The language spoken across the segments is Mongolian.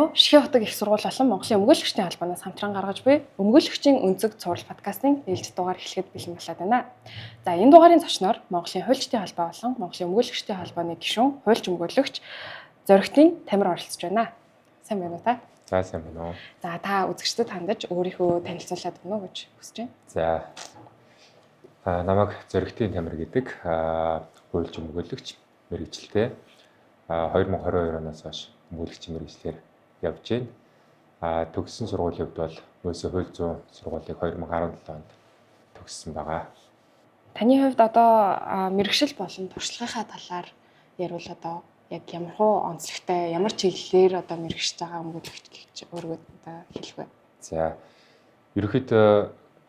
байна уу? Шихийн хотог их сургууль болон Монголын өмгөөлөгчдийн албанаас хамтран гаргаж буй өмгөөлөгчийн өнцөг цуврал подкастын ээлжид дугаар эхлэхэд бэлэн болоод байна. За энэ дугаарын зочноор Монголын хуульчдын холбоо болон Монголын өмгөөлөгчдийн холбооны гишүүн хуульч өмгөөлөгч Зоригтын Тамир оролцож байна. Сайн байна уу та? За сайн байна уу. За та үзэгчдэд хандаж өөрийнхөө танилцуулаад өгнө үү гэж хүсэж байна. За намайг Зоригтын Тамир гэдэг хуульч өмгөөлөгч мэргэжилтэй 2022 оноос хойш өмгөөлөгчийн мэргэжлэр явж байна. Төгссөн сургуулийн хувьд бол Мөсө хууль зүйн сургуулийг 2017 онд төгссөн байгаа. Таны хувьд одоо мэргэжил болон туршлагынхаа талаар ярил одоо яг ямар хуу онцлогтой ямар чиглэлээр одоо мэргэжж байгаа өмгөөлөгч гэж өөргөө одоо хэлэх вэ? За ерөнхийдөө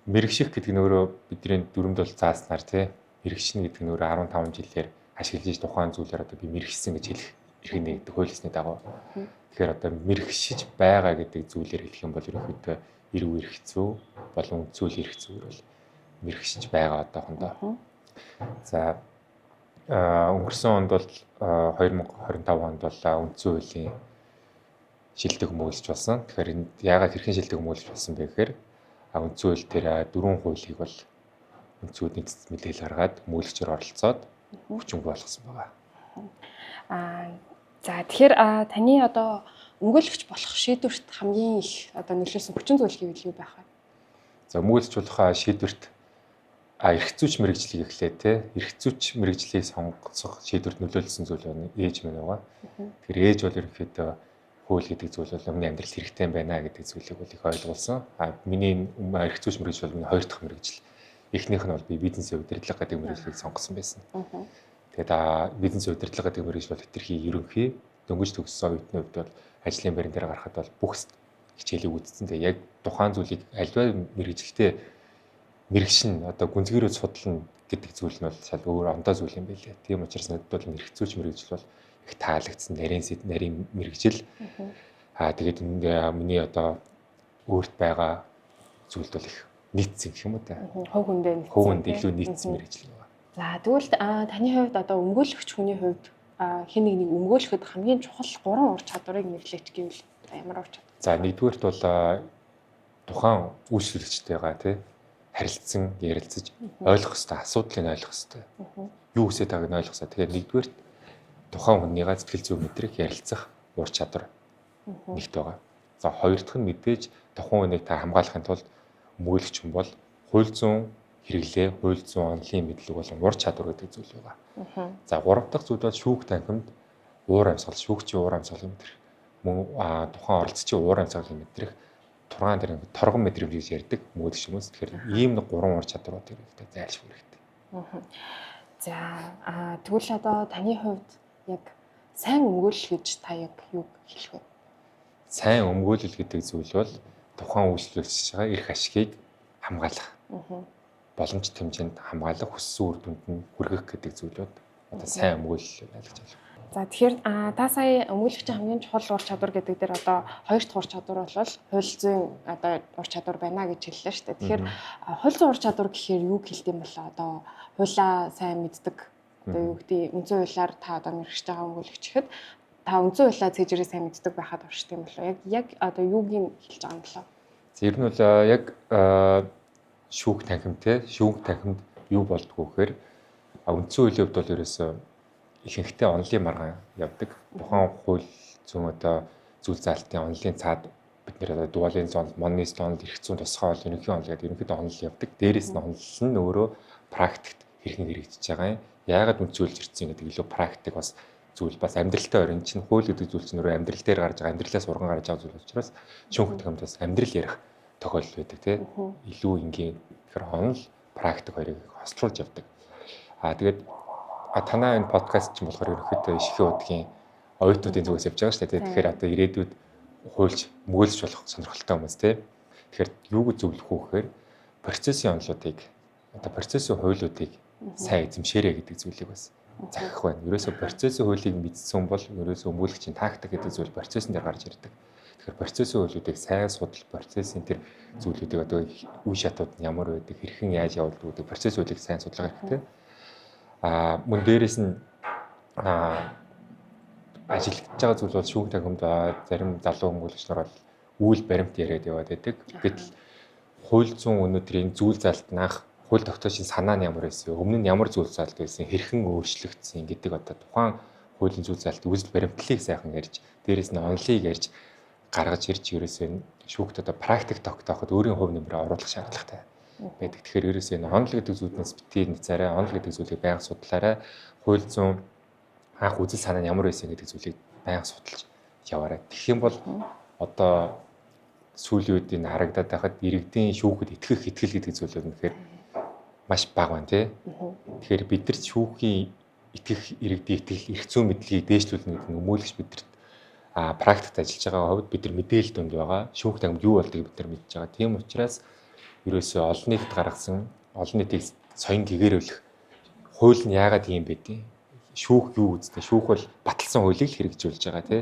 мэргэжих гэдэг нь өөрөө бидний дүрмд бол зааснаар тий мэргэжшин гэдэг нь өөрөө 15 жилээр ашиглаж тухайн зүйлээр одоо би мэргэжсэн гэж хэлэх эрхийг нэгдэг хуулийнхны дагуу. Тэгэхээр одоо мэргэжшиж байгаа гэдэг зүйлээр хэлэх юм бол ерөнхийдөө эрг эрх зүй болон үндсүүл эрх зүйр бол мэргэжшиж байгаа одоохондоо. За өнгөрсөн онд бол 2025 онд бол үндсэн хуулийн шилдэг хүмүүжлж болсон. Тэгэхээр энд яагаад хэрхэн шилдэг хүмүүжлж болсон бэ гэхээр үндсэн хууль дээр 4 хуулийг бол үндсэн хуулийн цэцэд мэдээлэл гаргаад хүмүүжлэгчээр оролцоод хүчинг болгосон байгаа. За тэгэхээр таны одоо өмгөөлөгч болох шийдвэрт хамгийн их одоо нөлөөлсөн хүчин зүйл гэвэл юу байх вэ? За өмгөөлөгч болох шийдвэрт эрх зүйч мэргэжлийг эхлэе те. Эрх зүйч мэргэжлийг сонгох шийдвэрт нөлөөлсөн зүйл нь ээж минь байгаа. Тэгэхээр ээж бол ерөнхийдөө хууль гэдэг зүйл бол өмнө амьдрал хэрэгтэй байна гэдэг зүйлийг бол их ойлгуулсан. Миний эрх зүйч мэргэжил бол миний хоёр дахь мэргэжил. Эхнийх нь бол би бизнесийн удирдлага гэдэг мэргэжлийг сонгосон байсан. Тэгээд бизнесийн удирдлага гэдэг мэргэжил бол хэтэрхий ерөнхий дөнгөж төгссөн оюутны хувьд бол ажлын байран дээр гарахад бол бүх хичээлийг үзсэн. Тэгээд яг тухайн зүйлийг альва мэргэжилтэй мэргэшин одоо гүнзгийрөө судлана гэдэг зүйл нь бол шал өөр ондоо зүйл юм байлээ. Тийм учраас надад бол эрх зүйч мэргэжил бол их таалагдсан. Нарийн мэргэжил. Тэгээд миний одоо өөрт байгаа зүйлд бол их нийцсэн гэх юм уу та. Хөв хүнд илүү нийцсэн мэргэжил байна. За тэгвэл таны хувьд одоо өмгөөлөгч хүний хувьд хэн нэг өмгөөлөхөд хамгийн чухал 3 ур чадварыг нэрлэж гэвэл ямар ур чадвар? За нэгдүгээрт бол тухайн үйлчлэгчтэйгээ тий харилцсан, ярилцаж ойлгох хэрэгтэй, асуудлыг ойлгох хэрэгтэй. Юу хүсэж байгааг нь ойлгох хэрэгтэй. Тэгээд нэгдүгээрт тухайн хүнийгээ сэтгэл зүйн мэдрэх, ярилцах ур чадвар нэгт байгаа. За хоёр дахь нь мэдээж тухайн хүнийг та хамгаалахын тулд өмгөөлөгч хүн бол хууль зүйн хэрэглээ, хууль зүйн онолын мэдлэг болон ур чадвар гэдэг зүйл байгаа. За гурав дахь зүйл бол шүүх танхимд уур амьсгал, шүүгчийн уур амьсгалыг мэдрэх. Мөн тухайн оролцогчийн уур амьсгалыг мэдрэх тургаан дээр торгон мэдрэмж гэж ярьдаг мөөлөгч хүмүүс. Тэгэхээр ийм нэг 3 ур чадваруудыг зайлшгүй хэрэгтэй. За тэгвэл одоо таны хувьд яг сайн өмгөөлөл гэж та яг юу хэлэх вэ? Сайн өмгөөлөл гэдэг зүйл бол тухайн үйлчлэгчийн эрх ашигыг хамгаалах. Боломжит хэмжээнд хамгаалах, хүссэн үр дүнд нь хүргэх гэдэг зүйлүүд одоо сайн өмгөөлөл байлгаж байна. За тэгэхээр та сая өмгөөлөгчийн хамгийн чухал ур чадвар гэдэг дээр одоо хоёр дахь ур чадвар бол хууль зүйн одоо ур чадвар байна гэж хэллээ шүү дээ. Тэгэхээр хууль зүйн ур чадвар гэхээр юу хэлт юм бол одоо хуулаа сайн мэддэг. Одоо юу гэдэг үндсэн хуулиар та одоо мэргэжж байгаа өмгөөлөгч ихэд та үндсэн хуулиа цэжээрээ сайн мэддэг байхад уршдаг юм болоо. Яг одоо юуг хэлж байгаа юм болоо? Тэр нь бол яг шүүх танхимтэй. Шүүх танхимд юу болдгоо гэхээр үндсэн хуулийн хувьд бол ерөөсөө ихэнхдээ онлын маргаан явдаг. Тухайн хууль зүйн одоо зүйл заалтын онлын цаад бид нэр одоо дуалын зон, монис зон, эрх зүйн тусгай бол ерөнхий онол гэдэг ерөнхийдөө онол явдаг. Дээрээс нь онол нь өөрөө практикт хэрхэн хэрэгжиж байгаа юм. Яагаад үндсүүлж ирсэн гэдэг илүү практик бас зүйл бас амьдралтай орин чинь хууль гэдэг зүйл чинь өөрөө амьдрал дээр гарч байгаа, амьдралаас урган гарч байгаа зүйл учраас шүүх танхимдаас амьдрал ярих тохиолдол байдаг тий. Илүү энгийн тэгэхээр онол практик хоёрыг хослуулж явдаг. Тэгээд танаа энэ подкаст чинь болохоор ерөнхийдөө шихийн удгийн оюутнуудын зүгээс явж байгаа шүү дээ. Тэгэхээр одоо ирээдүйд хуульч мөөлж болох сонирхолтой хүмүүс тий. Тэгэхээр юуг зөвлөх үү гэхээр процессын онолуудыг одоо процессын хуулиудыг сайн эзэмшээрэй гэдэг зүйлийг бас захих байна. Ерөөсөө процессын хуулийг мэдсэн бол ерөөсөө өмгөөлөгчийн тактик гэдэг зүйл процессын дээр гарч ирдэг. Тэгэхээр процессын хуулиудыг сайн судал, процессын тэр зүйлүүдийг одоо үе шатууд нь ямар байдаг, хэрхэн яаж явуулдаг гэдэг процесс хуулийг сайн судлах хэрэгтэй. Мөн дээрээс нь ажиллаж байгаа зүйл бол шүүх тахимд зарим залуу хүмүүлэгч нар бол үйл баримт яриад яваад байдаг. Гэтэл хууль зүйн өнөөдрийн зүйл залтнаас хууль тогтоочийн санаа нь ямар байсан, өмнө нь ямар зүйл залт байсан, хэрхэн өөрчлөгдсөн гэдэг одоо тухайн хуулийн зүйл залтын үзэл баримтлалыг сайхан ярьж, дээрэс нь онлыг ярьж гаргаж ирж ерөөсөө шүүхт одоо практик тогтооход өөрийн хувь нэмрээ оруулах шаардлагатай байдаг. Тэгэхээр ерөөсөө энэ онл гэдэг зүйлнээс битгий нэцээрээ онл гэдэг зүйлийг байнга судлаарай. Хууль зүйн анх үзэл санаа нь ямар байсан гэдэг зүйлийг байнга судалж яваарай. Тэгэх юм бол одоо сүүлийн үед энэ харагдаад байхад иргэдийн шүүхэд итгэх итгэл гэдэг зүйл нь тэгэхээр маш бага байна тий. Тэгэхээр бид нар шүүхийн итгэх иргэдийн итгэл эрх зүйн мэдлэгийг дээшлүүлнэ гэдэг нь өмөөлөгч бидэрт практикт ажиллаж байгаа хувьд бид нар мэдээлэл дүнд байгаа. Шүүх тахимд юу болдгийг бид нар мэдж байгаа. Тийм учраас ерөөсөө олон нийтэд гаргасан олон нийтийг соён гэгэрүүлэх хууль нь яагаад ийм байдیں۔ Шүүх юу үздэй? Шүүх бол баталсан хуулийг л хэрэгжүүлж байгаа тий.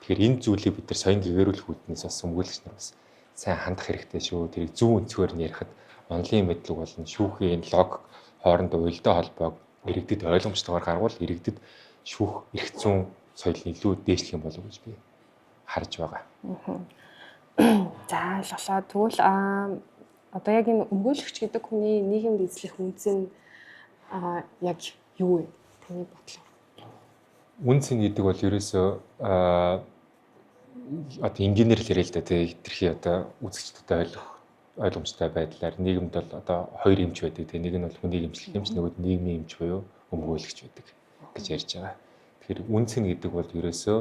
Тэгэхээр энэ зүйлийг бид нар соён гэгэрүүлэх үүднээс бас өмгөөлөгч нар бас сайн хандах хэрэгтэй шүү. Тэрийг зүүн өнцгөр нь ярихад онлын мэдлэг болон шүүхийн логик хоорондоо уялдаа холбоог иргэдэд ойлгомжтойгоор гаргуул иргэдэд шүүх эрх зүйн соёл илүү дээшлэх юм болов уу гэж би харж байгаа. За ойлголоо. Тэгвэл одоо яг энэ өмгөөлөгч гэдэг хүний нийгэмд эзлэх үнц нь яг юу вэ? Таны бодлоор. Үнц нь гэдэг бол ерөөсөө одоо инженеэр л ярил л да тий хэтэрхий одоо үзэгчдэд ойлгомжтой байдлаар нийгэмд бол одоо хоёр эмч байдаг тий нэг нь бол хүний эмчлэх эмч нөгөөд нийгмийн эмч буюу өмгөөлөгч байдаг гэж ярьж байгаа. Тэгэхээр үнц нь гэдэг бол ерөөсөө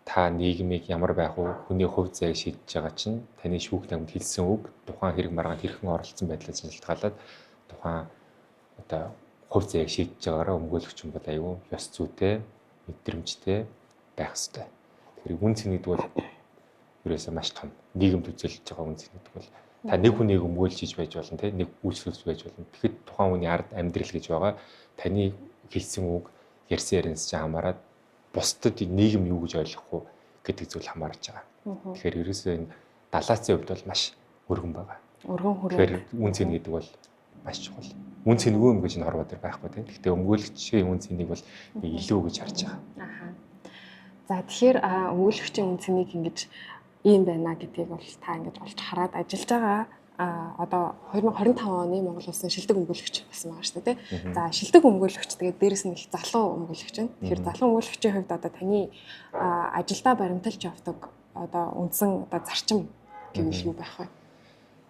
та нийгмийг ямар байх вэ? Хүний хувь зайг шийдэж байгаа чинь таны шүүх тахимд хэлсэн үг тухайн хэрэг маргаанд хэрхэн оролцсон байдлаас шалтгаалаад тухайн одоо хувь зайг шийдэж байгаараа өмгөөлөгч юм бол аюу ёс зүйтэй, мэдрэмжтэй байх ёстой. Тэгэхээр үнц нь гэдэг бол ерөөсөө маш том нийгэмд үзүүлж байгаа үнц гэдэг бол та нэг хүнийг өмгөөлж хийж байж болно те нэг үйлчлүүлж байж болно. Тэгэхэд тухайн хүний ард амьдрал гэж байгаа таны хэлсэн үг ярьсан ярианаас ч хамаарат бусдад нийгэм юу гэж ойлгох вэ гэдэг зүйл хамаарч байгаа. Тэгэхээр ерөөсөө энэ далаацын хувьд бол маш өргөн байгаа. Өргөн хүрээ. Тэгэхээр үнц нь гэдэг бол маш чухал. Үнц нь юу юм гэж норвоо дээр байхгүй тийм. Гэхдээ өмгөөлөгчийн үнц энийг бол илүү гэж харж байгаа. За тэгэхээр өмгөөлөгчийн үнцнийг ингэж ийм байна гэдгийг бол та ингэж олж хараад ажиллаж байгаа. Одоо 2025 оны Монгол улсын шилдэг өмгөөлөгч болсон байгаа шүү дээ. За шилдэг өмгөөлөгч тэгээд дээрэс нь их залуу өмгөөлөгч байна. Тэгэхээр залуу өмгөөлөгчийн хувьд одоо таны ажилдаа баримталж явдаг одоо үндсэн одоо зарчим гэвэл юу байх вэ?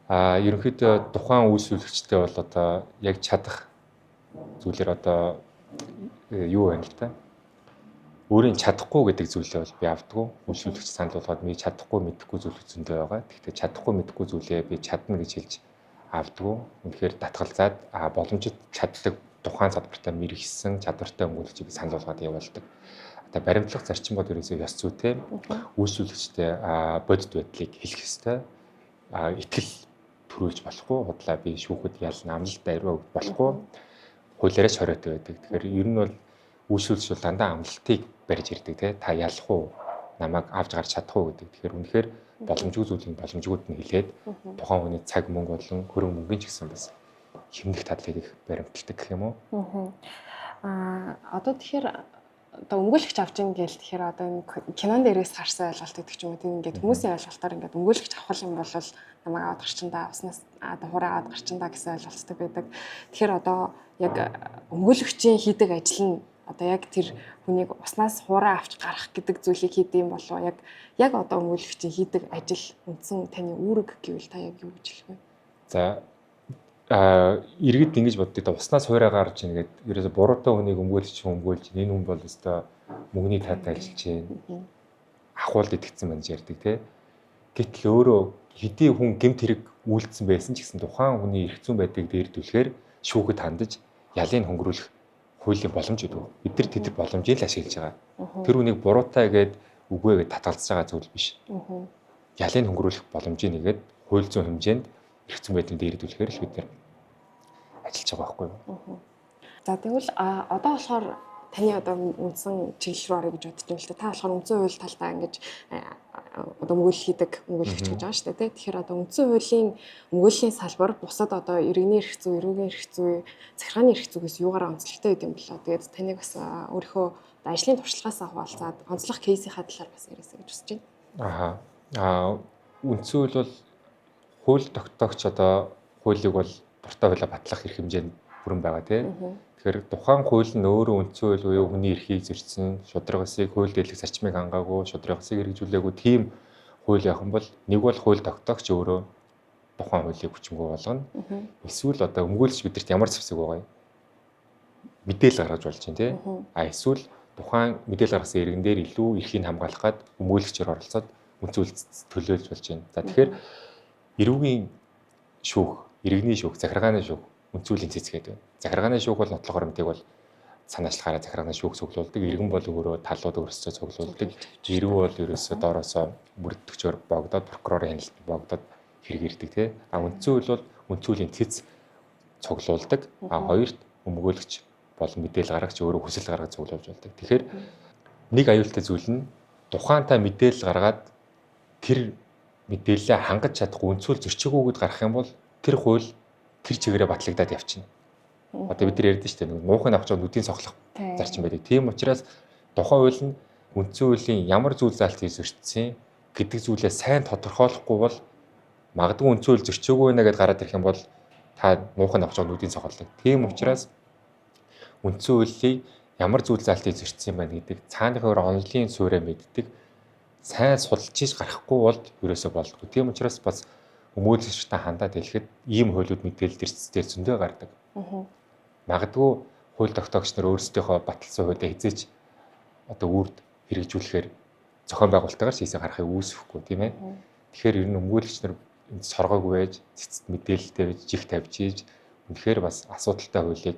Ерөнхийдөө тухайн үйлчлүүлэгчтэй бол одоо яг чадах зүйлээр одоо юу байна л та. Өөрийн чадахгүй гэдэг зүйлээ бол би авдаггүй. Үйлчлүүлэгч санал болгоод би чадахгүй мэдэхгүй зүйл зөндөө байгаа. Гэхдээ чадахгүй мэдэхгүй зүйлээ би чадна гэж хэлж авдаггүй. Үнэхээр татгалзаад боломжит чаддаг тухайн салбартаа мэрэгсэн чадвартай хүмүүстийг би санал болгоод явуулдаг. Одоо баримтлах зарчим бол ерөөсөө ёс зүйтэй үйлчлүүлэгчтэй бодит байдлыг хэлэх ёстой. Итгэл төрүүлж болохгүй, худлаа би шүүхэд ялна, амлалт бариу болохгүй. Хуулиараа шороитой байдаг. Тэгэхээр ер нь бол үйлчлүүлэгч бол дандаа амлалтыг барьж ирдэг тий. Та ялах уу? Намайг авч гарч чадах уу гэдэг. Тэгэхээр үнэхээр боломжгүй зүйлийг боломжгүйд нь хэлээд тухайн хүний цаг мөнгө болон хөрөнгө мөнгөний ч гэсэн бас хэмнэх тадлыг их баримталдаг гэх юм уу? Одоо тэгэхээр одоо өмгөөлөгч авч ийн гээл тэгэхээр одоо энэ кинон дээрээс гарсан ойлголт гэдэг ч юм уу тийм ингээд хүмүүсийн ойлголтоор ингээд өмгөөлөгч авах юм бол намайг аваад гарчиндаа уснаас одоо хураа аваад гарчиндаа гэсэн ойлголттой байдаг. Тэгэхээр одоо яг өмгөөлөгчийн хийдэг ажил нь одоо яг тэр хүнийг уснаас хураа авч гарах гэдэг зүйлийг хийдэм болов яг одоо өмгөөлөгчийн хийдэг ажил үндсэн таны үүрэг гэвэл та яг юу гэж хэлэх вэ? За иргэд ингэж боддог. Уснаас хуурай гарч ийн гэдэг ерөөсө буруутай хүнийг өмгөөлж энэ хүн бол өстой мөнгөний таатай ажиллаж байна. Ахуулд итгэцэн байна ярьдаг тий. Гэтэл өөрөө хэдий хүн гэмт хэрэг үйлдсэн байсан ч гэсэн тухайн хүний эрх зүйн байдлыг дээрдүүлэхээр шүүхэд хандаж ялыг хөнгөрүүлэх хуулийн боломж өгдөг. Бид нар тэд боломжийг л ашиглаж байгаа. Тэр хүнийг буруутай гээд үгүй гэж татгалзаж байгаа зүйл биш. Ялыг хөнгөрүүлэх боломжийг нэгээд хууль зүйн хэмжээнд эрх зүйн байдлыг дээрдүүлэхээр л бид нар ажиллаж байгаа байхгүй юу? За тэгвэл одоо болохоор таны одоо үндсэн чиглэл рүү орё гэж бодож байна л да. Та болохоор үндсэн хууль талдаа ингэж одоо мөгөөл хийдэг мөгөөлөгч гэж байгаа шүү дээ тий. Тэгэхээр одоо үндсэн хуулийн мөгөөлийн салбар бусад одоо иргэний эрх зүй, эрүүгийн эрх зүй, захиргааны эрх зүйгээс юугаараа онцлогтой гэдэг юм болоо. Тэгээд таныг бас өөрийнхөө ажлын туршлагаас хаваалцаад онцлог кейсийнхаа талаар бас яриасаа гэж хүсэж байна. Үндсэн хууль бол хууль тогтоогч одоо хуулийг бол дуртай хуулиа батлах эрх хэмжээнд бүрэн байгаа тий. Тэгэхээр тухайн хууль нь өөрөө үндсэн хууль буюу хүний эрхийг зөрчсөн, шударга ёсыг, хууль дээдлэх зарчмыг хангаагүй, шударга ёсыг хэрэгжүүлээгүй тийм хууль явах юм бол нэг бол хууль тогтоогч өөрөө тухайн хуулийг хүчмгүй болгоно. Эсвэл одоо өмгөөлөгч бидэрт ямар зэвсэг байгаа юм? Мэдээлэл гаргаж болж байна тий. Эсвэл тухайн мэдээлэл гаргасан иргэн дээр илүү эрхийг хамгаалах гад өмгөөлөгчөөр оролцоод үндсэн хууль төлөөлж болж байна. За тэгэхээр эрүүгийн шүүх, иргэний шүүх, захиргааны шүүх үндсэн хуулийн цэцгээд байна. Захиргааны шүүх бол нотлох хуримтыг бол санаачлахаараа захиргааны шүүх цуглуулдаг. Иргэн бол өөрөө талууд өөрсдөө цуглуулдаг. Ирүү бол ерөөсөө доороосоо бүрддэгчээр богдоод прокурорын хяналтанд богдоод хэрэг ирдэг тий. Үндсэн хууль бол үндсэн хуулийн цэц цуглуулдаг. Хоёрт өмгөөлөгч бол мэдээлэл гаргаж өөрөө хүсэл гаргаж цуглуулж болдог. Тэгэхээр нэг аюултай зүйл нь тухаантай мэдээлэл гаргаад тэр мэдээлэлээ хангаж чадахгүй үндсэн хууль зөрчөөгүйд гарах юм бол тэр хууль тэр чигээрээ батлагдаад явчихна. Одоо бид нар ярьдэн шүү дээ. Муухай авч байгаа нүдийн цохлох зарчим байдаг. Тийм учраас тухайн хууль нь үндсэн хуулийн ямар зүйл заалтыг зөрчсөн гэдэг зүйлээ сайн тодорхойлохгүй бол магадгүй үндсэн хууль зөрчөөгүй байна гэдээ гараад ирэх юм бол та муухай авч байгаа нүдийн цохолдог. Тийм учраас үндсэн хуулийг ямар зүйл заалтыг зөрчсөн байна гэдэг цааныхаар онлын суурэ мэддэг сайн судалж иж гарахгүй бол ерөөсөө болдгоо. Тийм учраас бас өмгөөлөгчтэй хандаад хэлэхэд ийм хуулиуд мэдээлэл дээр зөндөө гардаг. Магадгүй хууль тогтоогч нар өөрсдийнхөө баталсан хуулиа хизээч одоо үрд хэрэгжүүлэхээр зохион байгуулалтаагаар хийсээ гарахыг үүсэхгүй тийм ээ. Тэгэхээр ер нь өмгөөлөгч нар соргоогүй байж, цэцэд мэдээлэлтэй байж, жих тавьж ийж үнэхээр бас асуудалтай хуулийг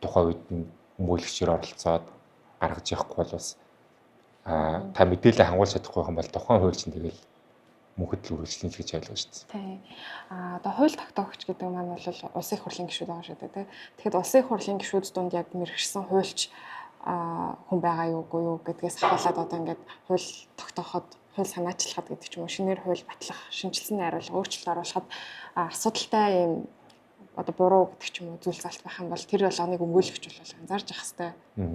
тухайн үед нь өмгөөлөгчөөр оролцоод гаргаж явахгүй бол бас та мэдээлэл хангуулж чадахгүй юм бол тухайн хууль чинь тэгэл мөнхөд л үргэлжлэнэ гэж ойлгож байна. Тийм. Одоо хууль тогтоогч гэдэг маань бол улсын их хурлын гишүүд байгаа шүү дээ, тийм. Тэгэхэд улсын их хурлын гишүүд дунд яг мэргэшсэн хуульч хүн байгаа юугүй юу гэдгээс хаваалаад одоо ингээд хууль тогтооход, хууль санаачлахад гэдэг ч юм уу, шинээр хууль батлах, шинжилсэн найруулга, өөрчлөлт оруулахад асуудалтай юм одоо буруу гэдэг ч юм уу зүйл залт байх юм бол тэр болгоныг өмгөөлөгч бол анзаарч явах хэрэгтэй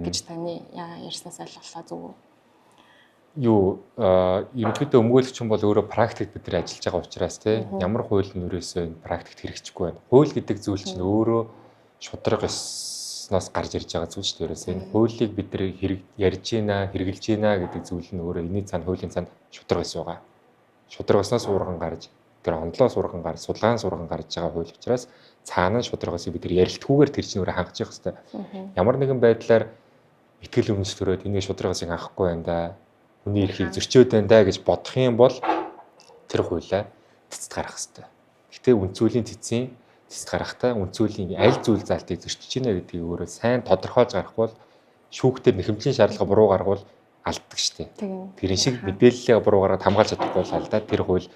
гэж таны ярьснаас ойлголоо зүг үү? Ерөнхийдөө өмгөөлөгч хүн бол өөрөө практик бид нар ажиллаж байгаа учраас тий ямар хууль нь өрөөсөө практикт хэрэгжихгүй байна. Хууль гэдэг зүйл чинь өөрөө шударга ёсноос гарч ирж байгаа зүйл шүү дээ. Ерөөсөө энэ хуулийг бид нар ярьж гинэ, хэрэгжилж гинэ гэдэг зүйл нь өөрөө энэний цаана хуулийн цаана шударга ёс байгаа. Шударга ёсноос урган гарч, тэр онлоос урган гарч, судалгаанаас урган гарч байгаа хууль учраас цаана шударга ёсыг бид нар ярилтгүйгээр тэр чинь өөрөө хангаж явах хэрэгтэй. Ямар нэгэн байдлаар итгэл үнэмш төрөөд энийг шударга ёсыг хангахгүй байна да. Хүний эрхийг зөрчөөд байна да гэж бодох юм бол тэр хуулиа цэцэд гаргах хэрэгтэй. Гэтэ үндсүүлийн цэцийн цэцэд гарахтаа үндсүүлийн аль зүйл заалтыг зөрчиж гинэ гэдгийг өөрөө сайн тодорхойлж гарахгүй бол шүүхтэр нэхэмжлийн шаардлага буруу гаргавал алддаг штеп. Тэрэн шиг мэдээллээ буруу гаргаад хамгаалж чадахгүй бол алдаад тэр хууль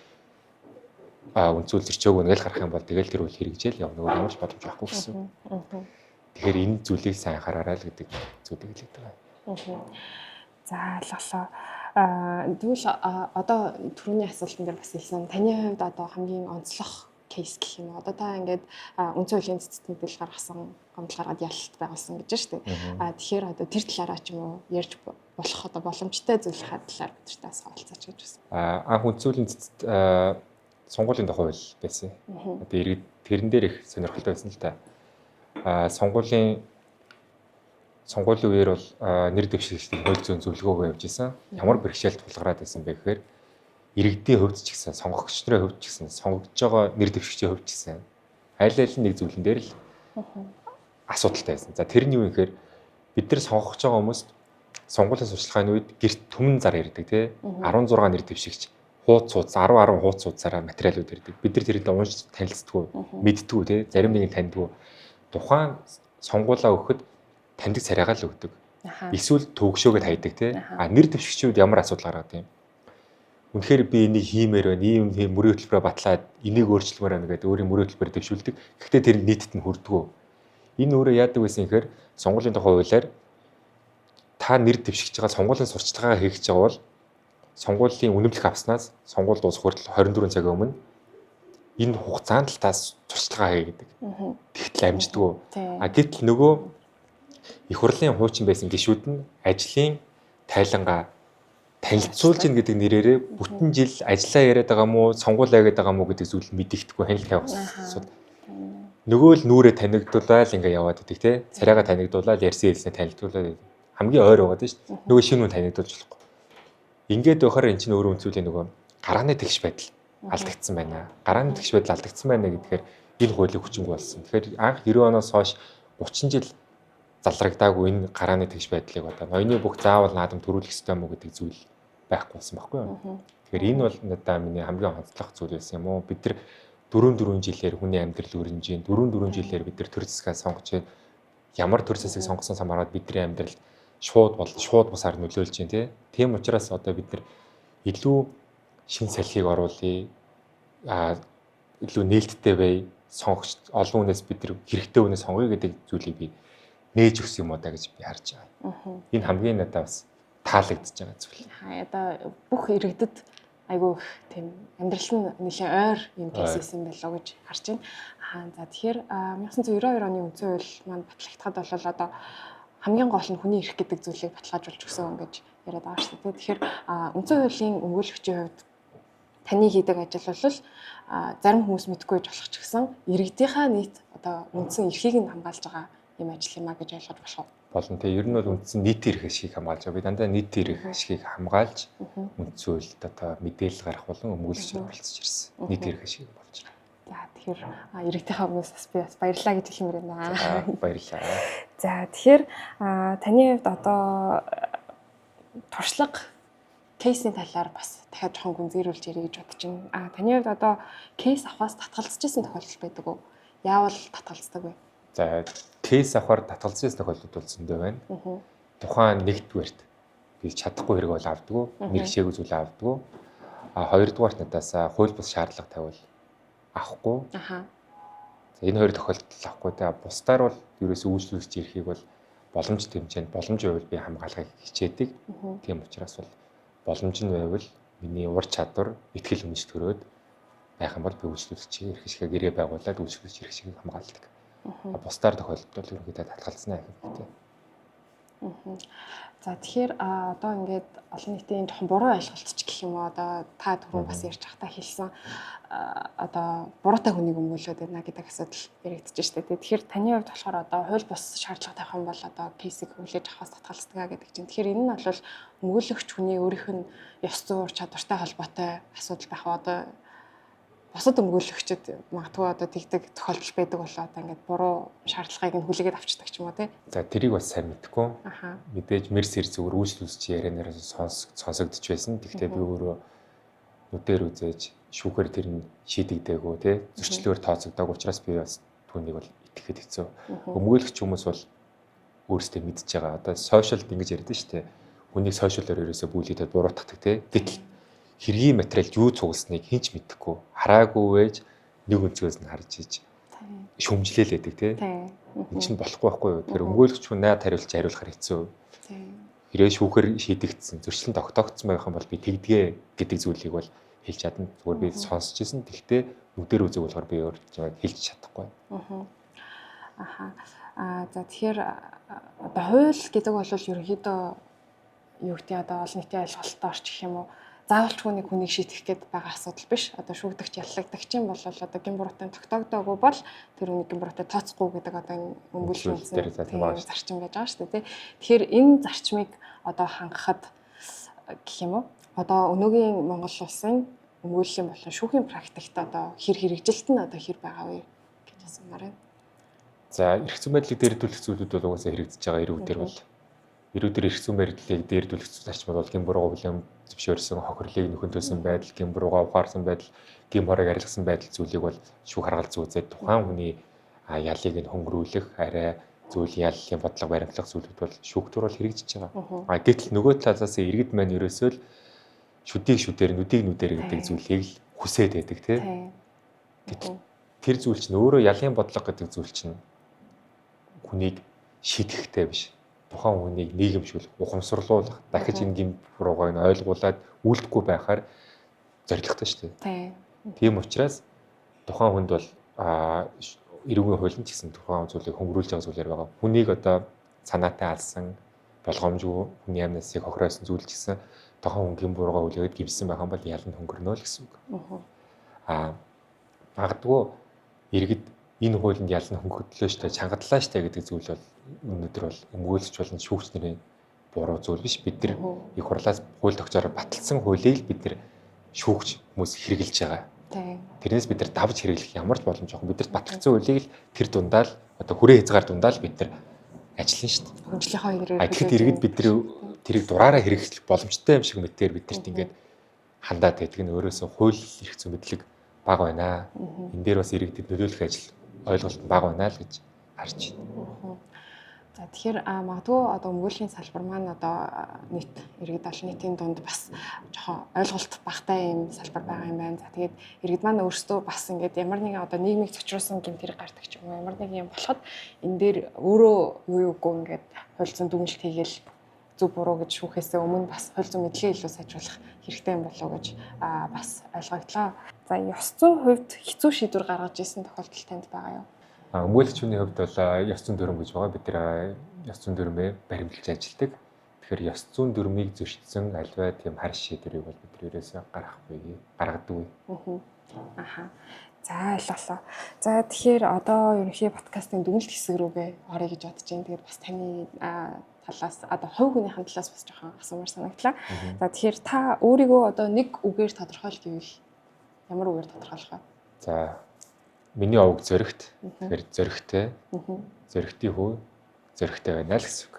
үндсүүл зөрчөөгүй нэг л гарах юм бол тэгэл тэр хууль хэрэгжээл явна. Өөр ямар ч боломж байхгүй гэсэн. Тэгэхээр энэ зүйлийг сайн анхаараарай л гэдэг зүйлийг хэлээд байгаа. За ойлголоо. Тэгвэл одоо түрүүний асуултан дээр бас хэлсэн. Таны хувьд одоо хамгийн онцлог кейс гэх юм. Одоо та ингээд үндсэн хуулийн цэцэд мэдээлэл гаргасан, гомдол гаргаад ялалт байгуулсан гэж байна шүү дээ. Тэгэхээр одоо тэр талаараа ч юм уу ярьж болох одоо боломжтой зүйл талаар бидэртээ бас хаалцаач гэж байна. Анх үндсэн хуулийн цэцэд сонгуулийн тухай хууль байсан. Одоо иргэд тэрэн дээр их сонирхолтой байсан л та. Сонгуулийн үеэр бол нэр дэвшигчдийн хууль зүйн зөвлөгөөгөө явж исэн. Ямар бэрхшээлд тулгараад байсан бэ гэхээр иргэдийн хувьд ч гэсэн, сонгогч нарын хувьд ч гэсэн, сонгогдож байгаа нэр дэвшигчийн хувьд ч гэсэн аль нэг зүйлэн дээр л асуудалтай байсан. За тэр нь юу юм гэхээр бид нар сонгогч байгаа хүмүүст сонгуулийн сурчлагын үед гэрт түмэн зар ирдэг тий 16 нэр дэвшигч хуудас 10 хуудас хуудасаараа материалууд ирдэг. Бид нар тэрийг уншиж танилцдаггүй, мэддэггүй тий зарим нэг нь таньдгүй. Тухайн сонгуулаа өгөхөд таньдаг царайгаа л өгдөг. Эсвэл төгшөөгөө хайдаг тий. Нэр дэвшигчүүд ямар асуудал гаргадаг юм. Үнэхээр би энийг хиймээр байна. Ийм мөрийн хөтөлбөрөөр батлаад энийг өөрчлөмөр байна гэдэг өөрийн мөрийн хөтөлбөрөөр дэвшүүлдэг. Гэхдээ тэр нийтэд нь хүрдэггүй. Энэ өөрөө яадаг байсан гэхээр сонгуулийн тухай хуулиар та нэр дэвшигч байгаа сонгуулийн сурчлагаа хийгч байгаа бол сонгуулийн үнэмлэх авснаас сонгуул дуусах хүртэл 24 цагийн өмнө энэ хугацаанд л та сурчлагаа хий гэдэг. Тэгтэл амждаггүй. Гэтэл нөгөө их хурлын хуучин байсан гишүүд нь ажлын тайлангаа танилцуулж ийн гэдэг нэрээрээ бүтэн жил ажиллаа яриад байгаа мó, сонгуулаа яриад байгаа мó гэдэг зүйл мэдэгдэхгүй хянал тавьсан. Нөгөө л нүрээ танигдуулаад ингээ яваад идэг те. Царайгаа танигдуулаад ярьсан хэлснээ танигдуулаад хамгийн ойр байгаад шүү дээ. Нөгөө шинэ хүн танигдуулж болохгүй. Ингээд байхаар эн чинь өөрөө үнцүүлийн нөгөө гарааны тэгш байдал алдагдсан байна. Гарааны тэгш байдал алдагдсан байна гэдгээр энэ хуулийн хүчинг болсон. Тэгэхээр анх 90 оноос хойш 30 жил залрагдаагүй энэ гарааны тэгш байдлыг одоо ноёны бүх заавал наадам төрүүлэх ёстой мó гэдэг зүйл байхгүй болсон байхгүй юу. Тэгэхээр энэ бол надаа миний хамгийн онцлог зүйл байсан юм уу. Бид нар 4 жилээр хүний амьдрал өрнөж जैन 4 жилээр бид нар төр засгаа сонгож जैन ямар төр засгийг сонгосон самаараад бидний амьдралд шууд бусаар нөлөөлж जैन тийм учраас одоо бид нар илүү шин салхийг оруулъя илүү нээлттэй бай сонгогч олон хүнээс бид нар хэрэгтэй хүнээс сонгоё гэдэг зүйлийг би нээж өгсөн юм уу да гэж би харж байгаа. Энэ хамгийн надад бас таалагдж байгаа зүйл. Одоо бүх иргэдэд айгүй тийм амьдрал нь нэлээд ойр юм кейс юм болоо гэж харж байна. За тэгэхээр 1992 оны үндсэн хууль маань батлагдахад бол одоо хамгийн гол нь хүний эрх гэдэг зүйлийг баталгаажуулж өгсөн гэж яриад байгаа шүү дээ. Тэгэхээр үндсэн хуулийн өмгөөлөгчийн хувьд таны хийдэг ажил бол зарим хүмүүс мэдгүй байж болох ч гэсэн иргэдийнхаа нийт одоо үндсэн эрхийг нь хамгаалж байгаа юм ажил юм а гэж ойлгож болох уу? Болно. Тэгээ ер нь бол үндсэн нийтийн эрх ашгийг хамгаалж байгаа. Би дандаа нийтийн эрх ашгийг хамгаалж үндсэн хуульд одоо мэдээлэл гарах болон өмгөөлөгч оролцож ирсэн. Нийтийн эрх ашиг болж байгаа. За тэгэхээр иргэдийнхаа өмнөөс би бас баярлалаа гэж хэлмээр байна. Баярлалаа. За тэгэхээр таны хувьд одоо туршлага кейсийн талаар бас дахиад жоохон гүнзгийрүүлж ярих гэж бодож байна. Таны хувьд одоо кейс авахаас татгалзчихсан тохиолдол байдаг уу? Яавал татгалздаг вэ? За кейс авахар татгалзсан тохиолдол бол зөндөө байна. Тухайн нэгдүгээрт би чадахгүй хэрэг бол авдаггүй, мэргэшээгүй зүйл авдаггүй. Хоёрдугаарт надаас хууль бус шаардлага тавил авахгүй. За энэ хоёр тохиолдол авахгүй. Тэгээ бусдаар бол ерөөсөө үйлчлүүлэгч эрхийг бол боломж тэмцээнд боломж байвал би хамгаалахыг хичээдэг. Тийм учраас бол боломж нь байвал миний ур чадвар, ихтгэл үнэмш төрөөд байх юм бол би үйлчлүүлэгчийн эрх ашиг гэрээ байгуулад үйлчлүүлэгч эрх ашиг хамгаалдаг. Бусдаар тохиолдолд ерөнхийдөө татгалзнаа гэх мэт. За тэгэхээр одоо ингээд олон нийтийн жоохон буруу ойлголтч гэх юм уу одоо та түрүү бас ярьж байхдаа хэлсэн одоо буруутай хүнийг өмгөөлөд байна гэдэг асуудал яригдчих штэ. Тэгэхээр таны хувьд болохоор одоо хууль бус шаардлага тавих юм бол одоо кейсийг хүлээж авахаас татгалздаг гэдэг чинь. Тэгэхээр энэ нь бол өмгөөлөгч хүний өөрийнх нь ёс зүйн ур чадвартай холбоотой асуудал байх одоо бусад өмгөөлөгчд магадгүй одоо тэгдэг тохиолдол байдаг болоо одоо ингээд буруу шаардлагыг нь хүлээгээд авчдаг ч юм уу тий. За тэрийг бас сайн мэдгүй. Мэдээж мерсэр зүгээр үйлчлүүлэгч ярианаас сонсогдож байсан. Тэгвэл би өөрөө нүдээр үзээж шүүхээр тэр нь шийдэгдээгүй тий. Зөрчлөөр тооцогдоогүй учраас би бас түүнийг бол итгэхэд хэцүү. Өмгөөлөгч хүмүүс бол өөрсдөө мэдж байгаа. Одоо сошиалд ингэж ярьдэн шүү дээ. Хүнийг сошиалоор ерөөсөө бүлийдэд буруутгадаг тий. Гэтэл хэргийн материалд юу цугласныг хинч мэдэхгүй хараагүй байж нэг өнцгөөс нь харж иж шүмжлээлээдэг тий. Энэ чинь болохгүй байхгүй юу? Тэр өмгөөлөгч хүн найд хариулахаар хэцүү. Хэрэг шүүхээр шийдэгдсэн зөрчлөн тогтоогдсон байх юм бол би тэгдгээ гэдэг зүйлийг бол хэлж чадна. Зүгээр би сонсч ирсэн. Тэгтээ нүдээр үзэг болохоор би өөр хэлж чадахгүй. За тэгэхээр одоо хууль гэдэг бол ерөнхийдөө юу гэдэг одоо олон нийтийн ойлголттой орч гэх юм уу? Заавалчгүй нэг хүнийг шийтгэх гээд байгаа асуудал биш. Одоо шүүгдэгч яллагдагч юм бол одоо гин буруутай тогтоогдоогүй бол тэр үнийг гин буруутай тооцохгүй гэдэг одоо өмгөөллийн зарчим байж байгаа шүү дээ. Тэгэхээр энэ зарчмыг одоо хангахад гэх юм уу? Одоо өнөөгийн Монгол улсын өмгөөллийн болон шүүхийн практикт одоо хэр хэрэгжилт нь одоо хэр байгаа вэ гэж асуумаар байна. За эрх зүйн байдлыг дээрдүүлэх зүйлүүд бол угаасаа хэрэгжиж байгаа эрүүдээр бол эрүүдээр эрх зүйн байдлыг дээрдүүлэх зарчмууд бол гин бурууга бүлээн зөвшөөрсөн хохирлыг нөхөнтөөсөн байдал, гин бурууга ухаарсан байдал, гин хорыг арилгасан байдал зүйлийг бол шүүх харгалзаж үзээд тухайн хүний ялыг нь хөнгөрүүлэх, арай зүйл яллын бодлого баримтлах зүйлүүд бол шүүхтөр бол хэрэгжиж байгаа. Гэтэл нөгөө талаас иргэд маань ерөөсөө л шүдийг шүдээр нүдийг нүдээр гэдэг зүйлийг л хүсээд байдаг тий. Гэтэл тэр зүйл чинь өөрөө ялын бодлого гэдэг зүйл чинь хүнийг шийдэхтэй биш. тухайн хүнийг нийгэмшүүлэх, ухамсарлуулах, дахиж энэ гэмт буруугааг нь ойлгуулад үлдэхгүй байхаар зорилготой шүү дээ. Тийм учраас тухайн хүнд бол эрүүгийн хуулийн ч гэсэн тухайн зүйлийг хөнгөрүүлж байгаа зүйлэр байгаа. Хүнийг одоо санаатай алсан, болгоомжгүй хүний амнасыг хохироосон зүйл ч гэсэн тухайн хүн гэм буруугаа үлээгээд гимсэн байгаа юм бол ялан хөнгөрнө л гэсэн үг. Магадгүй иргэд энэ хуулинд ялан хөнгөрдлөө штэ, чангадлаа штэ гэдэг зүйл бол өнөөдөр бол өмгөөлөгч болон шүүгч нарын буруу зүйл биш. Бид нар их хурлаас хууль тогтоороор баталсан хуулийг бид нар шүүгч хүмүүс хэрэгжилж байгаа. Тэрнээс бид нар давж хэрэглэх ямар ч боломж байхгүй. Бид нар батлагдсан хуулийг л тэр дундаа л одоо хүрээ хязгаар дундаа л бид нар ажиллана шүү дээ. Хүнчлийнхаа ирээд тэгэхэд иргэд бид нар тэрийг дураараа хэрэгжих боломжтой юм шиг мэдээр бид нарт ингээд хандаад байдаг нь өөрөөсөө хууль эрх зүйн мэдлэг бага байна. Энэ дээр бас иргэдэд нөлөөлөх ажил ойлголт бага байна л гэж харж байна. За тэгэхээр магадгүй одоо өмгөөллийн салбар маань одоо нийт иргэд олон нийтийн дунд бас жоохон ойлголт багтай юм салбар байгаа юм байна. За тэгээд иргэд маань өөрсдөө бас ингээд ямар нэгэн одоо нийгмийг зочруулсан гэмт хэрэг гардаг ч юм уу, ямар нэг юм болоход энэ дээр өөрөө юу юугүй ингээд хууль зүйн дүгнэлт хийгээл зөв буруу гэж шүүхээсээ өмнө бас хууль зүйн мэдлэгээ илүү сайжруулах хэрэгтэй юм болов уу гэж бас ойлгогдлоо. За ёс зүйн хувьд хэцүү шийдвэр гаргаж ирсэн тохиолдол танд байгаа юу? Өмгөөлөгчийн хувьд бол ёс зүйн дүрм гэж байгаа. Бид нар ёс зүйн дүрмээ баримталж ажилладаг. Тэгэхээр ёс зүйн дүрмийг зөрчсөн альва тийм хар шийдвэрийг бол бид нар ерөөсөө гаргадаггүй. За ойлголоо. За тэгэхээр одоо ерөнхий подкастын дүгнэлт хэсэг рүүгээ орё гэж бодож байна. Тэгээд бас таны талаас одоо хувь хүнийхэн талаас бас жоохон асуумар санагдлаа. За тэгэхээр та өөрийгөө одоо нэг үгээр тодорхойл гэвэл ямар үгээр тодорхойлох вэ? За миний овог зөрөгт. Тэгэхээр зөрөгтэй. Зөрөгтийн хүү зөрөгтэй байна л гэсэн үг.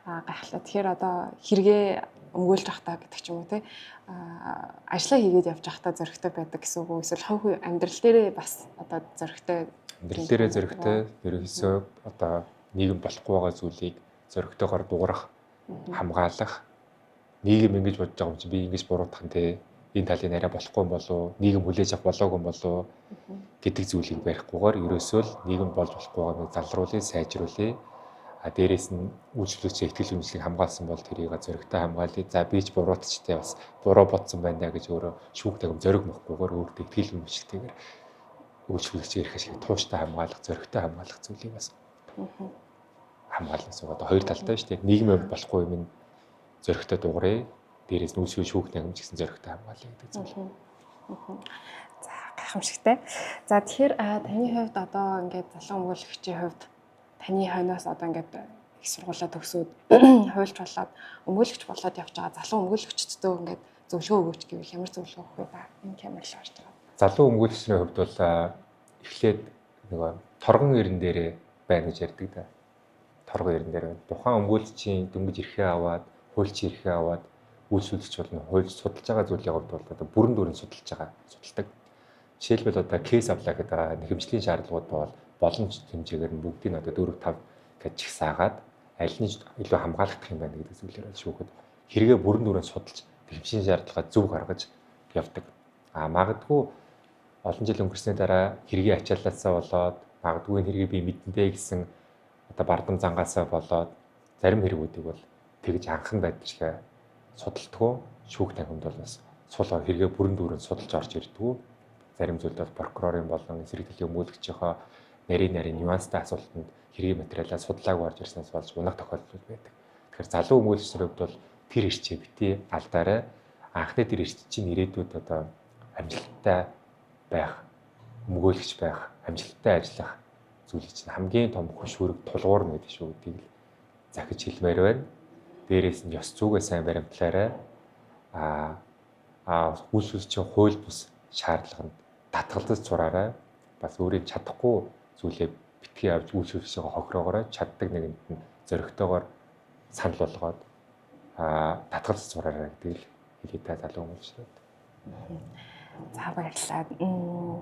Гайхалтай. Тэгэхээр одоо хэрэгээ өмгөөлж явахдаа гэдэг ч юм уу те ажлаа хийгээд явж байхдаа зөрөгтэй байдаг гэсэн үг үү? Эсвэл хувь амьдрал дээрээ бас одоо зөрөгтэй. Амьдрал дээрээ зөрөгтэй. Ерөөсөө одоо нийгэм болохгүй байгаа зүйлийг зөрөгтэйгээр дуурах, хамгаалах, нийгэм ингэж бодож байгаа юм чи би ингэж буруутах нь те энэ талын арай болохгүй юм болов, нийгэм хүлээж авах болоогүй юм болов гэдэг зүйлийг барихгүйгээр ерөөсөө л нийгэм болж болохгүй байгааг залруулъя, сайжруулъя. Дээрээс нь үйлчлүүлэгчийн ихтгэл үнэмшлийг хамгаалсан бол тэрийг зөрөгтэй хамгаалъя. За би ч буруутчтай бас буруу бодсон байна гэж өөрөө шүүгтэй юм зөрөг мөхгүйгээр өөртөө ихтгэл үнэмшлтэйгээр үйлчлүүлэгчийн эрх ашиг тууштай хамгаалах, зөрөгтэй хамгаалах зүйлийг бас хамгаална гэсэн. Одоо хоёр талтай шүү дээ. Нийгмийн болохгүй юм зөрөгтэй дуурайя. Дээрээс нь үйлчлүүлэгч шүүгтэй юм ч гэсэн зөрөгтэй хамгаалъя гэдэг зүйл. За гайхамшигтай. За тэгэхээр таны хувьд одоо ингээд залуу өмгөөлөгчийн хувьд таны хойноос одоо ингээд их сургуулаа төгсөөд хуульч болоод өмгөөлөгч болоод явж байгаа залуу өмгөөлөгчдөө ингээд зөвлөгөө өгөөч гэвэл ямар зөвлөгөө өгөх вэ? Энэ ямар л орж байгаа. Залуу өмгөөлөгчийн хувьд бол эхлээд нөгөө торгон эрен дээрээ байна гэж ярьдаг да. Торгон эрен дээр байна. Тухайн өмгөөлөгчийн дөнгөж эрхээ аваад, хуульчийн эрхээ аваад үйлчлүүлэгч болно. Хуульч судалж байгаа зүйлийн хувьд бол одоо бүрэн дүүрэн судалдаг. Жишээлбэл одоо кейс авлаа гэдэг нэхэмжлийн шаардлагууд бол боломж хэмжээгээр нь бүгдийг нь одоо 4 5 гэж чигсаагаад аль нь илүү хамгаалагдах юм байна гэдэг зүйлээр шүүхэд хэрэгээ бүрэн дүүрэн судалж нэхэмжлийн шаардлагаа зөв гаргаж явдаг. Магадгүй олон жил өнгөрсний дараа хэрэгээ ачааллаасаа болоод магадгүй энэ хэрэгээ би мэдэндээ гэсэн одоо бардам зангаасаа болоод зарим хэрэгүүдийг бол тэгж анхан байдлаа судалдаггүй. Шүүх танхимд бол бас сул хэрэгээ бүрэн дүүрэн судалж орж ирдэггүй. Зарим зүйлд бол прокурорын болон эсрэг төлөв өмгөөлөгчийнхөө нарийн нюанстай асуултанд хэргийн материалаа судлаагүй орж ирснээс болж унах тохиолдол байдаг. Тэгэхээр залуу өмгөөлөгчдийн хувьд бол тэр ирчээ бити алдаарай. Анхны тэр ирч чинь ирээдүйд одоо амжилттай байх, өмгөөлөгч байх, амжилттай ажиллах зүйлийг чинь хамгийн том хөшүүрэг тулгуурна гэдэг шүү гэдгийг захиж хэлмээр байна. Дээрээс нь ёс зүгээ сайн баримтлаарай. Үйлчлүүлэгчийн хууль бус шаардлаганд татгалзаж сураарай. Бас өөрийн чадахгүй зүйлээ битгий авч үйлчлүүлэгчийн хохироогоорой чаддаг нэгэнд нь зөрөгтэйгээр санал болгоод татгалзаж сураарай гэдэг л хэлээд та залуу хүмүүст. За баярлалаа.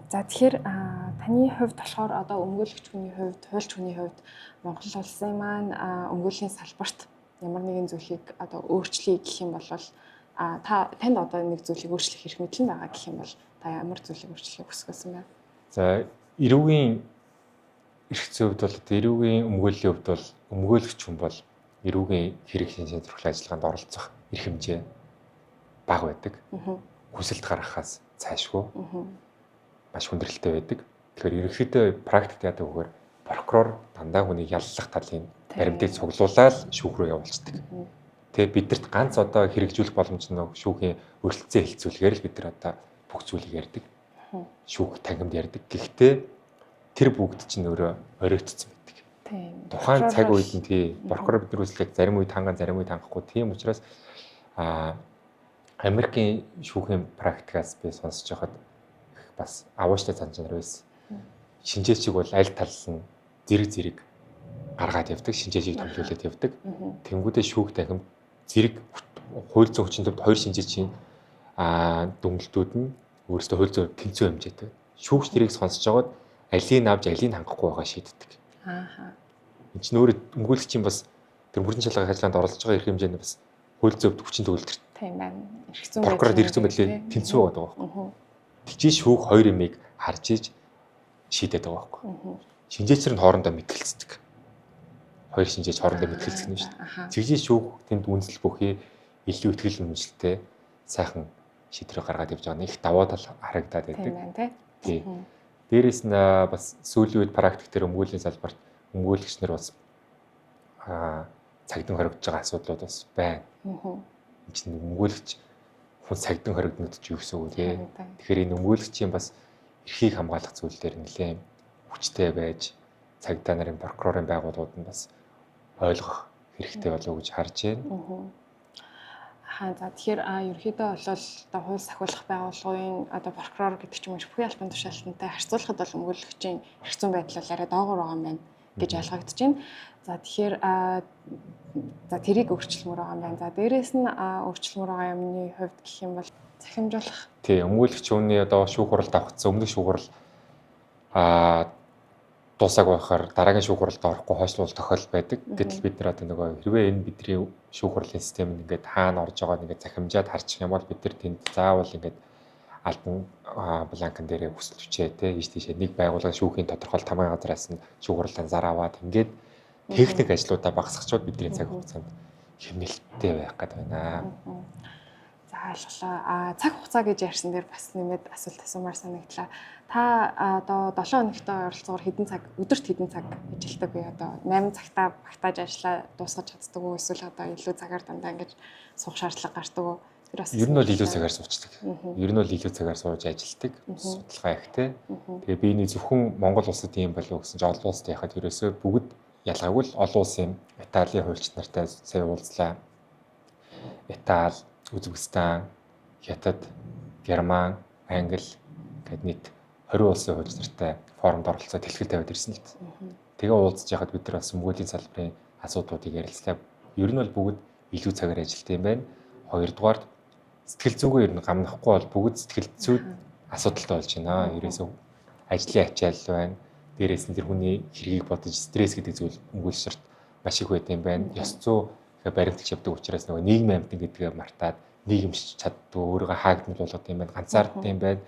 За тэгэхээр таны хувьд болохоор одоо өмгөөлөгч хүний хувьд, хуульч хүний хувьд Монгол улсын маань өмгөөллийн салбарт ямар нэгэн зүйлийг одоо өөрчлөе гэх юм бол танд одоо нэг зүйлийг өөрчлөх хэрэг мэдлэн байгаа гэх юм бол та ямар зүйлийг өөрчлөхийг хүсгэсэн бэ? За эрүүгийн эрх зүйн хувьд бол эрүүгийн өмгөөллийн хувьд бол өмгөөлөгч хүн бол эрүүгийн хэрэг шинжлэх ухааны ажиллагаанд оролцох эрх хэмжээ бага байдаг. Хүсэлт гаргахаас цаашгүй маш хүндрэлтэй байдаг. Тэгэхээр ерөнхийдөө практикт яадаг вэхээр прокурор дандаа хүнийг яллах талын баримтыг цуглуулаад шүүх рүү явуулцдаг. Тэгээ бидэрт ганц одоо хэрэгжүүлэх боломж нь шүүхийн өрөлтцөө хэлцүүлэхээр л бид нар одоо бүх зүйлийг ярьдаг. Шүүх тангимд ярьдаг. Гэхдээ тэр бүгд чинь өөрөө оройтцсон байдаг. Тухайн цаг үед нь тий прокурор бидний үслэг зарим үед ханган зарим үед хангахгүй. Тийм учраас Америкийн шүүхийн практикаас би сонсож байхад бас авууштай цан чанар байсан. Шинжээчийг бол аль тал нь зэрэг гаргаад явдаг, шинжээчийг томилуулад явдаг. Тэнгүүдээ шүүх тахим зэрэг хууль зүйн хүчин төвд хоёр шинжээчийн дүнэлтүүд нь өөрсдөө хууль зүйн тэнцүү хэмжээтэй. Шүүгч тэрийг сонсож байгаад алийг авч алийг хангахгүй байгаа шийддэг. Энэ чинь өөрөө өмгөөлөгчийн бас тэр мөрдөн шалгах ажиллагаанд оролцож байгаа эрх хэмжээний бас хууль зүйн хүчин төвлөлт. Тийм байна. Прокурор эрх зүйн байдлыг тэнцүү байгаа байхгүй. Тэгжээ шүүх хоёр юмыг харж иж шийдэд байгаа байхгүй. Шинжээчээр нь хоорондоо мэтгэлцдэг. Хоёр шинжээч хоорондоо мэтгэлцэх нь шүү дээ. Тэгжээ шүүх тэнд үндэслэл бүхий илүү ихтгэл үнэмшилтэй сайхан шийдвэр гаргаад явж байгаа нь их даваа тал харагдаад байдаг. Тийм. Дээрээс нь бас сүүлийн үед практик дээр өмгөөлийн салбарт өмгөөлөгч нар бас цагдин хоригдож байгаа асуудлууд бас байна. Энэ чинь өмгөөлөгч хүн цагдин хоригднод ч юу гэсэн үг те. Тэгэхээр энэ өмгөөлөгчийн бас эрхийг хамгаалах зүйл дээр нэлээд хүчтэй байж цагдаа нарын прокурорын байгууллагууд нь бас ойлгох хэрэгтэй болов уу гэж харж байна. За тэгэхээр ерөөхдөө бол одоо хууль сахиулах байгууллагын одоо прокурор гэдэг ч юм уу бүхий албан тушаалтантай харьцуулахад бол өмгөөлөгчийн эрх зүйн байдал бол арай доогуур байгаа юм байна гэж ойлгогдож байна. За тэгэхээр за тэрийг өөрчлөлмөр байгаа юм байна. За дээрэс нь өөрчлөлмөр байгаа юмны хувьд гэх юм бол захимжуулах. Тий, өмгөөлөгч хүний одоо шүүх хуралд авахцсан өмнөх шүүх хурал дуусаагүй байхаар дараагийн шүүх хуралд орохгүй хойшлуул тохиол байдаг. Гэтэл бид нар одоо нөгөө хэрвээ энэ бидний шүүх хурлын систем ингээд хаана орж байгааг ингээд захимжаад харчих юм бол бид нар тэнд заавал ингээд албан бланкн дээрээ хүсэлт хүчээ те ийш тийшээ нэг байгууллагын шүүхийн тодорхойлолт хамгаалах газраас нь шүүх хурлын зар аваад ингээд техник ажлуудаа багасгачвал бидний цаг хугацаанд хэмнэлттэй байх гэдэг байна. За ойлголоо. Цаг хугацаа гэж ярьсан дээр бас нэмээд асуулт асуумаар санагдлаа. Та одоо 7 хоногтой оролцоогоор өдөрт хэдэн цаг ажилладаг вэ? Одоо 8 цагтаа багтааж ажиллаа дуусгаж чаддаг уу? Эсвэл одоо илүү цагаар дандаа ингэж суух шаардлага гардаг уу? Ер нь бол илүү цагаар суучдаг. Ер нь бол илүү цагаар сууж ажилладаг. Судалгаа ихтэй. Тэгээ би энэ зөвхөн Монгол улсад ийм болов гэсэн чинь олон улсад яхад ерөөсөө бүгд ялгаагүй л олон улсын Италийн хуульч нартай сая уулзлаа. Итали, Үзбекистан, Хятад, Герман, Англи гэд нийт 20 улсын хуульч нартай форумд оролцоод хэлхэл тавиад ирсэн л дээ. Тэгээ уулзж яхад бид нар бас өмгөөлийн салбарын асуудлуудыг ярилцлаа. Ер нь бол бүгд илүү цагаар ажилладаг юм байна. Хоёрдугаар сэтгэл зүгөө ер нь гамнахгүй бол бүгд сэтгэл зүйд асуудалтай болж байна. Ерөөсөө ажлын ачаал байна. Дээрээс нь тэр хүний хэргийг бодож стресс гэдэг зүйл өмгөөлсөрт маш их байд юм байна. Ёс зүй баримтгч явдаг учраас нөгөө нийгмийн амьтан гэдгээ мартаад нийгэмшиж чаддгүй өөрийгөө хаагдмал болгоод юм байна. Ганцаарддаг юм байна.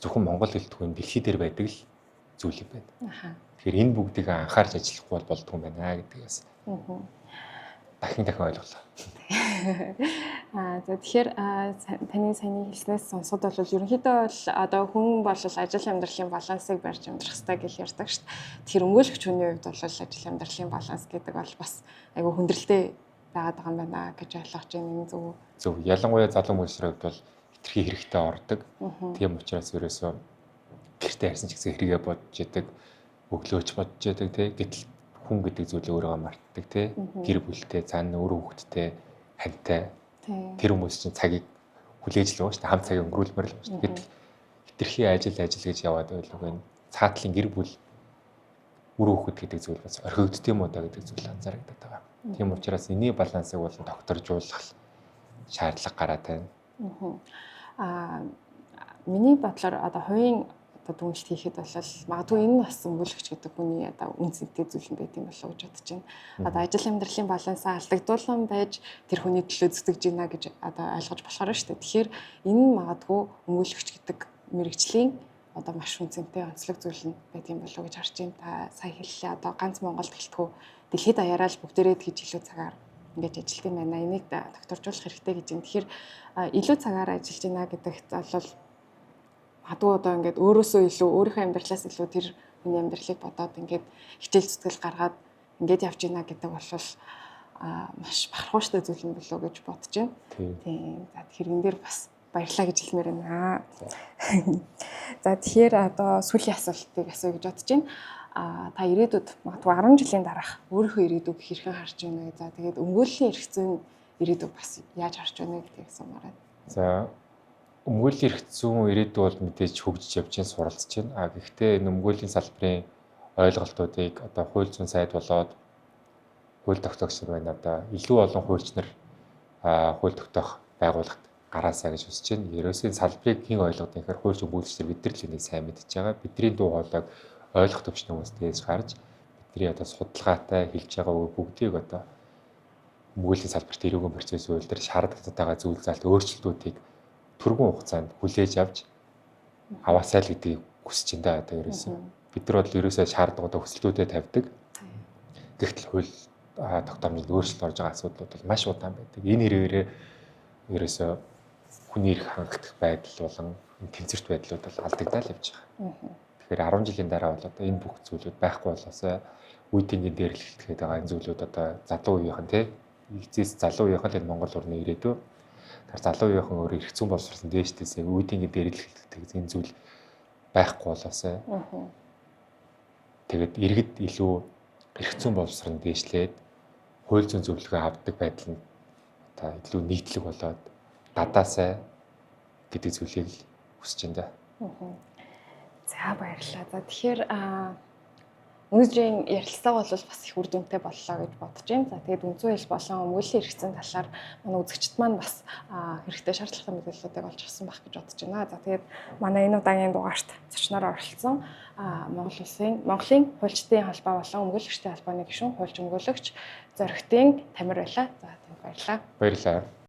Зөвхөн Монгол хэлтгүй дэлхий дээр байдаг л зүйл юм байна. Тэгэхээр энэ бүгдийг анхаарч ажиллахгүй болдгүй юм байна гэдгээс дахин ойлголоо. За тэгэхээр таны саяны хэлснээс сонсоход бол ерөнхийдөө бол одоо хүн бол ажил амьдралын балансыг барьж амьдрах хэрэгтэй гэж ярьдаг шүү дээ. Тэгэхээр өмгөөлөгч хүний хувьд бол ажил амьдралын баланс гэдэг бол бас айгүй хүндрэлтэй байгаад байгаа юм байна гэж ойлгож байна. Энэ зөв. Ялангуяа залуу мөсрийн хувьд бол хитрхи хэрэгтэй ордог. Тийм учраас ерөөсөө гэртээ харсан ч гэсэн хэрэгээ бодож яадаг, өглөөч бодож яадаг тий. Гэтэл хүн гэдэг зүйлээ өөрийгөө мартдаг тий. Гэр бүлтэй, цаана өөрөө хүүхэдтэй, хантай. Тэр хүмүүс чинь цагийг хүлээж л байгаа шүү дээ. Хамт цагийг өнгөрүүлмээр л байгаа шүү дээ. Гэтэл хитрхи ажил гэж яваад байлгүй энэ цаатлын гэр бүл үр хүүхэд гэдэг зүйл бас орхигдд юм уу да гэдэг зүйл анзаарэгдэт байгаа. Тийм учраас энэний балансыг бол тогтворжуулах шаардлага гараад байна. Миний бодлоор одоо хувийн одоо дүнэлт хийхэд бол магадгүй энэ бас өмгөөлөгч гэдэг хүний одоо үн цэнтэй зүйл юм байт юм болов уу гэж бодож байна. Одоо ажил амьдралын балансаа алдагдуулсан байж тэр хүний төлөө зүтгэж гинэ гэж одоо ойлгож болохоор шүү дээ. Тэгэхээр энэ нь магадгүй өмгөөлөгч гэдэг мэрэгжлийн одоо маш үн цэнтэй онцлог зүйл нь байт юм болов уу гэж харж байна. Та сая хэллээ одоо ганц Монголд гэлтгүү хэд аяараа л бүгдээрээ тэгж илүү цагаар ингэж ажилт юм байна. Энийг докторжуулах хэрэгтэй гэж юм. Тэгэхээр илүү цагаар ажиллаж байна гэдэгт бол магадгүй одоо ингээд өөрөөсөө илүү өөрийнхөө амьдралаас илүү тэр хүний амьдралыг бодоод ингээд хичээл зүтгэл гаргаад ингээд явж байна гэдэг бол маш бахархууштай зүйл юм болоо гэж бодож байна. Тийм. За тэгэхээр энэ дээр бас баярлалаа гэж хэлмээр байна. За тэгэхээр одоо сүүлийн асуултыг асууя гэж бодож байна. Та ирээдүйд магадгүй 10 жилийн дараах өөрийнхөө ирээдүйг хэрхэн харж байна вэ? За тэгээд өмгөөллийн эрх зүйн ирээдүйг бас яаж харж байна гэдгийг асуумаар байна. За өмгөөллийн эрх зүйн ирээдүй бол мэдээж хөгжиж явж байна, суралцж байна. Гэхдээ энэ өмгөөллийн салбарын ойлголтуудыг одоо хууль зүйн сайд болоод хууль тогтоогч нар байна одоо илүү олон хуульч нар хууль тогтоох байгууллагт гараасаа гэж хүсэж байна. Ерөөсөө салбарыг хэн ойлгоод байхаар хууль зөвлөгчдэр бид нар л энийг сайн мэдж байгаа. Бидний дуу хоолойг ойлгох төвчнөө бас дээс гарч бидний одоо судалгаатай хэлж байгаа үг бүгдийг одоо өмгөөллийн салбарт эрүүгийн процесс үйл дээр шаардлагатай байгаа зүйл залт өөрчлөлтүүдийг түргэн хугацаанд хүлээж авч аваасай л гэдгийг хүсэж байна да одоо ерөөсөө. Бид нар бол ерөөсөө шаардлагуудаа хүсэлтүүдэд тавьдаг. Гэхдээ хууль тогтоомжид өөрчлөлт орж байгаа асуудлууд бол маш удаан байдаг. Энэ хэрэгээрээ ерөөсөө хүний эрх хангах байдал болон тэнцвэрт байдлууд бол алдагдал явж байгаа. Тэгэхээр 10 жилийн дараа бол одоо энэ бүх зүйлүүд байхгүй болоосоо үеийнгийн дээрлэлт гэдэг байгаа энэ зүйлүүд одоо залуу үеийнхэн тий эцэс залуу үеийнхэн л энэ Монгол орны ирээдүй. Тэр залуу үеийнхэн өөр эрх зүйн боловсролын дээштэйсээ үеийнгийн дээрлэлт гэдэг энэ зүйл байхгүй болоосоо. Тэгээд иргэд илүү эрх зүйн боловсролын дээшлээд хууль зүйн зөвлөгөө авдаг байдал нь одоо илүү нийтлэг болоод дадаасай гэдэг зүйлийг л хүсэж байна да. За баярлалаа. За тэгэхээр өнөөдрийн ярилцлага бол бас их үр дүнтэй боллоо гэж бодож байна. За тэгээд үндсэн хэл болон өмгөөллийн эрх зүйн талаар манай үзэгчд маань бас хэрэгтэй шаардлагатай мэдээллүүдийг олж авсан байх гэж бодож байна. За тэгээд манай энэ удаагийн дугаарт зочноор оролцсон Монголын хуульчдын холбоо болон өмгөөлөгчдийн холбооны гишүүн хуульч өмгөөлөгч Зоригтын Тамир байлаа. За тэгээд баярлалаа. Баярлалаа.